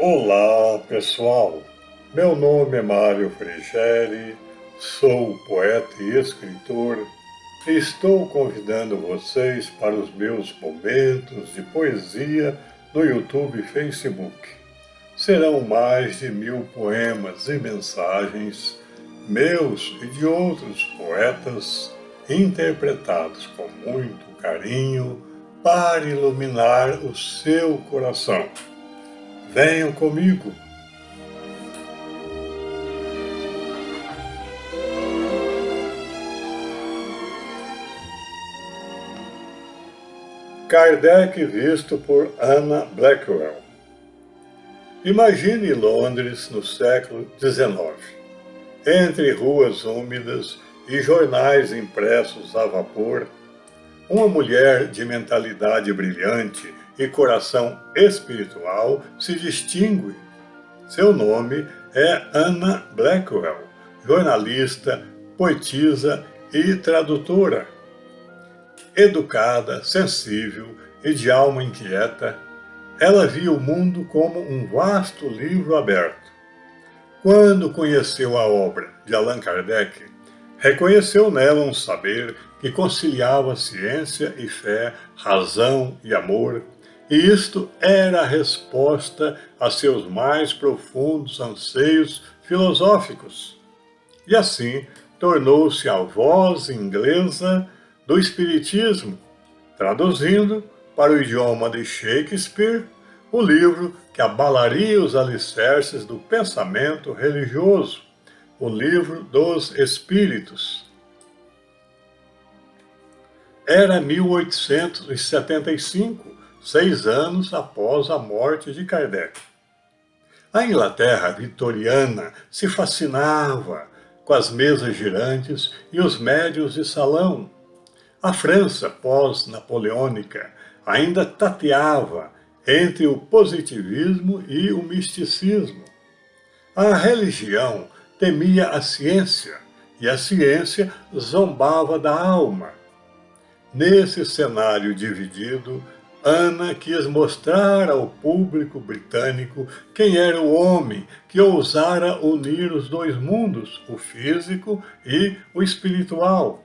Olá, pessoal! Meu nome é Mário Frigeri, sou poeta e escritor e estou convidando vocês para os meus momentos de poesia no YouTube e Facebook. Serão mais de 1000 poemas e mensagens meus e de outros poetas interpretados com muito carinho para iluminar o seu coração. Venham comigo! Kardec visto por Anna Blackwell. Imagine Londres no século XIX, entre ruas úmidas e jornais impressos a vapor, uma mulher de mentalidade brilhante e coração espiritual se distingue. Seu nome é Anna Blackwell, jornalista, poetisa e tradutora. Educada, sensível e de alma inquieta, ela via o mundo como um vasto livro aberto. Quando conheceu a obra de Allan Kardec, reconheceu nela um saber que conciliava ciência e fé, razão e amor, e isto era a resposta a seus mais profundos anseios filosóficos. E assim tornou-se a voz inglesa do Espiritismo, traduzindo para o idioma de Shakespeare o livro que abalaria os alicerces do pensamento religioso, o Livro dos Espíritos. Era 1875, 6 anos após a morte de Kardec. A Inglaterra vitoriana se fascinava com as mesas girantes e os médiuns de salão. A França pós-napoleônica ainda tateava entre o positivismo e o misticismo. A religião temia a ciência e a ciência zombava da alma. Nesse cenário dividido, Anna quis mostrar ao público britânico quem era o homem que ousara unir os dois mundos, o físico e o espiritual.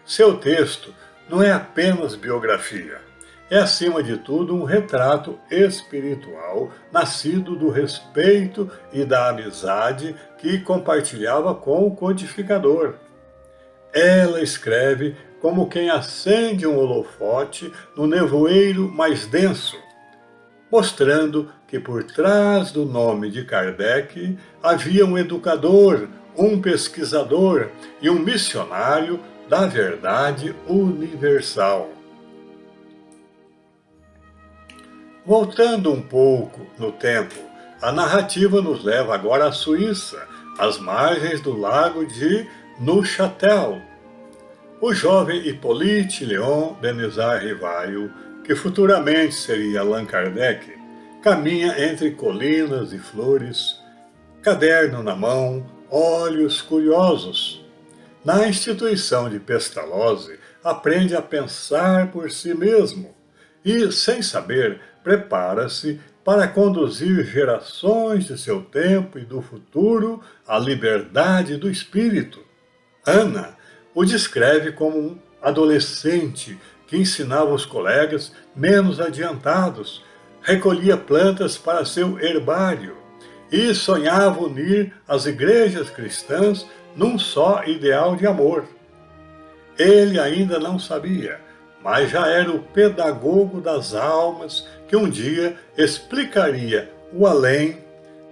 Seu texto não é apenas biografia, é acima de tudo um retrato espiritual, nascido do respeito e da amizade que compartilhava com o codificador. Ela escreve como quem acende um holofote no nevoeiro mais denso, mostrando que por trás do nome de Kardec havia um educador, um pesquisador e um missionário da verdade universal. Voltando um pouco no tempo, a narrativa nos leva agora à Suíça, às margens do lago de Neuchâtel. O jovem Hippolyte Léon Denisard Rivail, que futuramente seria Allan Kardec, caminha entre colinas e flores, caderno na mão, olhos curiosos. Na instituição de Pestalozzi, aprende a pensar por si mesmo e, sem saber, prepara-se para conduzir gerações de seu tempo e do futuro à liberdade do espírito. Anna o descreve como um adolescente que ensinava os colegas menos adiantados, recolhia plantas para seu herbário e sonhava unir as igrejas cristãs num só ideal de amor. Ele ainda não sabia, mas já era o pedagogo das almas que um dia explicaria o além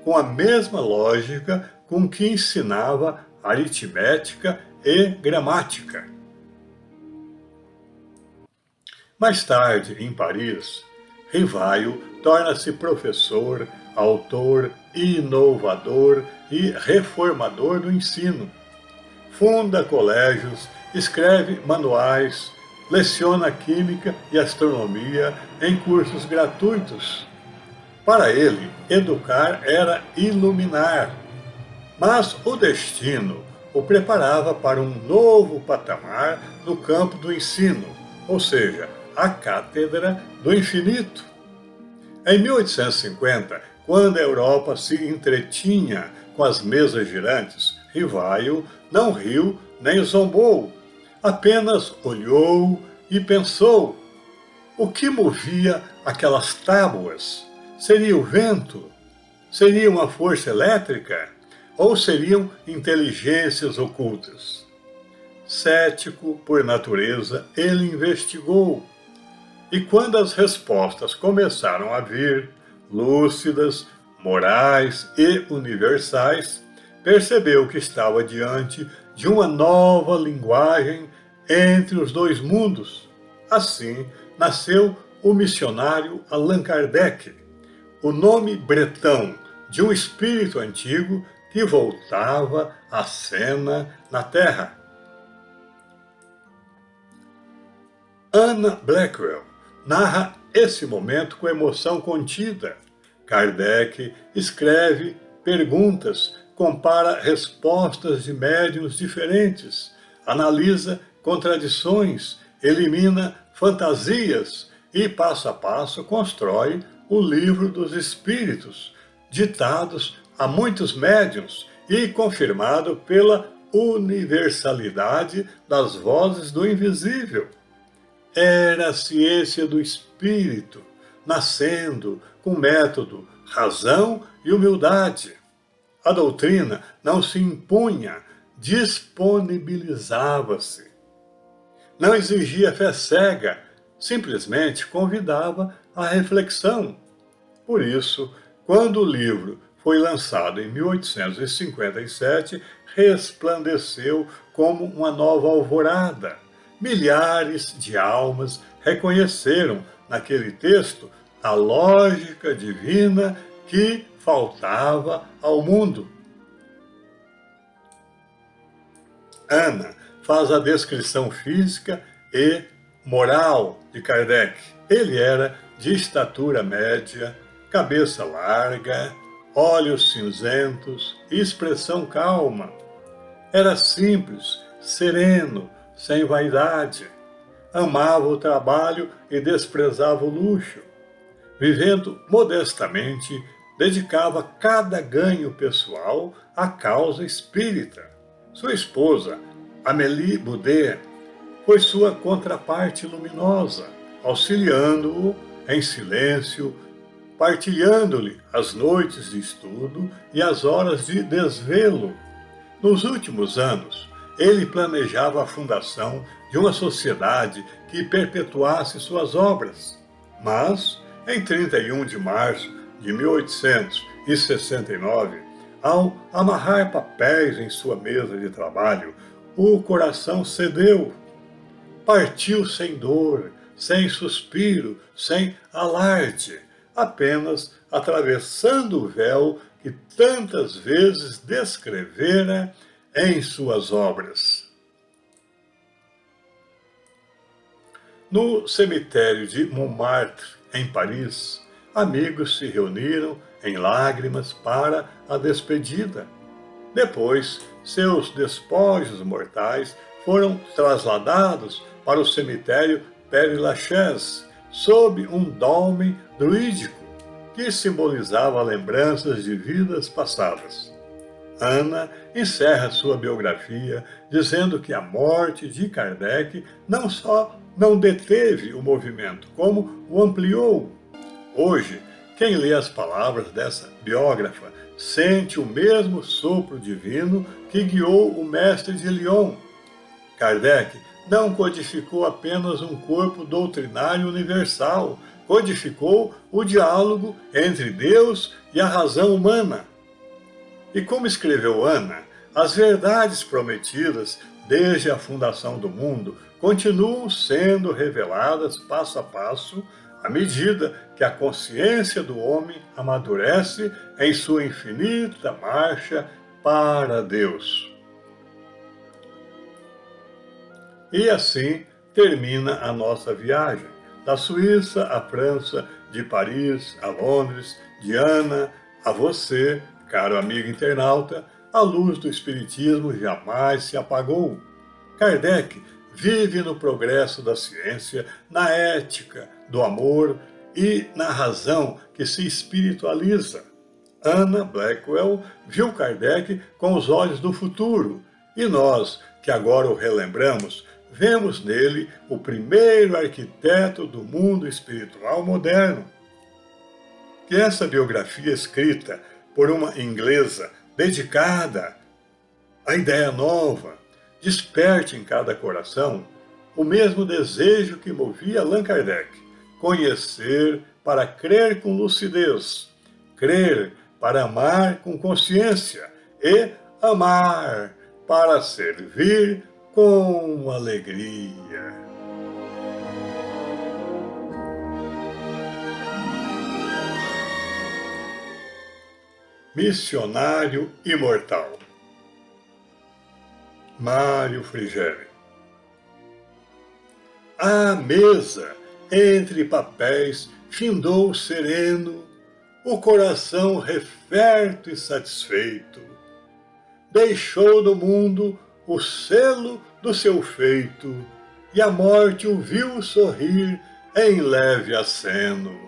com a mesma lógica com que ensinava aritmética e gramática. Mais tarde, em Paris, Rivail torna-se professor, autor, inovador e reformador do ensino. Funda colégios, escreve manuais, leciona química e astronomia em cursos gratuitos. Para ele, educar era iluminar, mas o destino o preparava para um novo patamar no campo do ensino, ou seja, a Cátedra do Infinito. Em 1850, quando a Europa se entretinha com as mesas girantes, Rivaio não riu nem zombou, apenas olhou e pensou. O que movia aquelas tábuas? Seria o vento? Seria uma força elétrica? Ou seriam inteligências ocultas? Cético por natureza, ele investigou. E quando as respostas começaram a vir, lúcidas, morais e universais, percebeu que estava diante de uma nova linguagem entre os dois mundos. Assim, nasceu o missionário Allan Kardec, o nome bretão de um espírito antigo que voltava à cena na Terra. Anna Blackwell narra esse momento com emoção contida. Kardec escreve perguntas, compara respostas de médiuns diferentes, analisa contradições, elimina fantasias e, passo a passo, constrói o Livro dos Espíritos, ditados a muitos médiuns e confirmado pela universalidade das vozes do invisível. Era a ciência do espírito, nascendo com método, razão e humildade. A doutrina não se impunha, disponibilizava-se. Não exigia fé cega, simplesmente convidava à reflexão. Por isso, quando o livro foi lançado em 1857, resplandeceu como uma nova alvorada. Milhares de almas reconheceram naquele texto a lógica divina que faltava ao mundo. Ana faz a descrição física e moral de Kardec. Ele era de estatura média, cabeça larga, olhos cinzentos e expressão calma. Era simples, sereno, sem vaidade. Amava o trabalho e desprezava o luxo. Vivendo modestamente, dedicava cada ganho pessoal à causa espírita. Sua esposa, Amélie Boudet, foi sua contraparte luminosa, auxiliando-o em silêncio, partilhando-lhe as noites de estudo e as horas de desvelo. Nos últimos anos, ele planejava a fundação de uma sociedade que perpetuasse suas obras. Mas, em 31 de março de 1869, ao amarrar papéis em sua mesa de trabalho, o coração cedeu. Partiu sem dor, sem suspiro, sem alarde, apenas atravessando o véu que tantas vezes descrevera em suas obras. No cemitério de Montmartre, em Paris, amigos se reuniram em lágrimas para a despedida. Depois, seus despojos mortais foram trasladados para o cemitério Père-Lachaise, sob um dolmen druídico que simbolizava lembranças de vidas passadas. Ana encerra sua biografia dizendo que a morte de Kardec não só não deteve o movimento, como o ampliou. Hoje, quem lê as palavras dessa biógrafa sente o mesmo sopro divino que guiou o mestre de Lyon. Kardec não codificou apenas um corpo doutrinário universal, codificou o diálogo entre Deus e a razão humana. E como escreveu Ana, as verdades prometidas desde a fundação do mundo continuam sendo reveladas passo a passo à medida que a consciência do homem amadurece em sua infinita marcha para Deus. E assim termina a nossa viagem, da Suíça à França, de Paris a Londres, de Ana a você, caro amigo internauta. A luz do Espiritismo jamais se apagou. Kardec vive no progresso da ciência, na ética do amor e na razão que se espiritualiza. Anna Blackwell viu Kardec com os olhos do futuro, e nós, que agora o relembramos, vemos nele o primeiro arquiteto do mundo espiritual moderno. Que essa biografia escrita por uma inglesa dedicada à ideia nova desperte em cada coração o mesmo desejo que movia Allan Kardec: conhecer para crer com lucidez, crer para amar com consciência e amar para servir com alegria. Missionário imortal. Mário Frigério. À mesa, entre papéis, findou sereno, o coração referto e satisfeito. Deixou no mundo o selo do seu feito, e a morte o viu sorrir em leve aceno.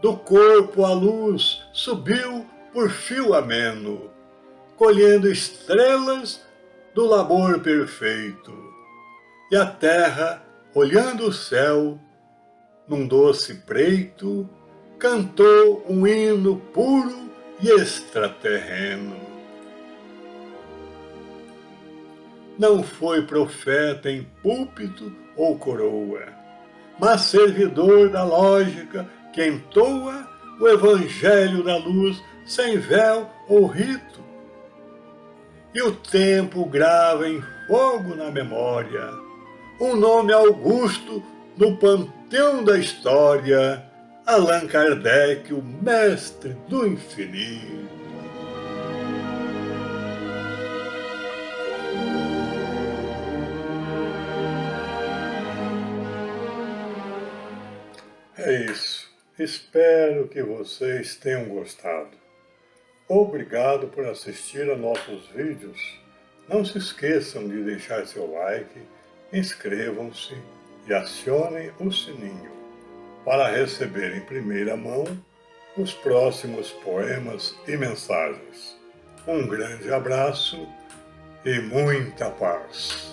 Do corpo a luz subiu por fio ameno, colhendo estrelas do labor perfeito. E a terra, olhando o céu, num doce preito, cantou um hino puro e extraterreno. Não foi profeta em púlpito ou coroa, mas servidor da lógica que entoa o evangelho da luz sem véu ou rito. E o tempo grava em fogo na memória um nome augusto no panteão da história: Allan Kardec, o mestre do infinito. É isso. Espero que vocês tenham gostado. Obrigado por assistir a nossos vídeos. Não se esqueçam de deixar seu like, inscrevam-se e acionem o sininho para receber em primeira mão os próximos poemas e mensagens. Um grande abraço e muita paz.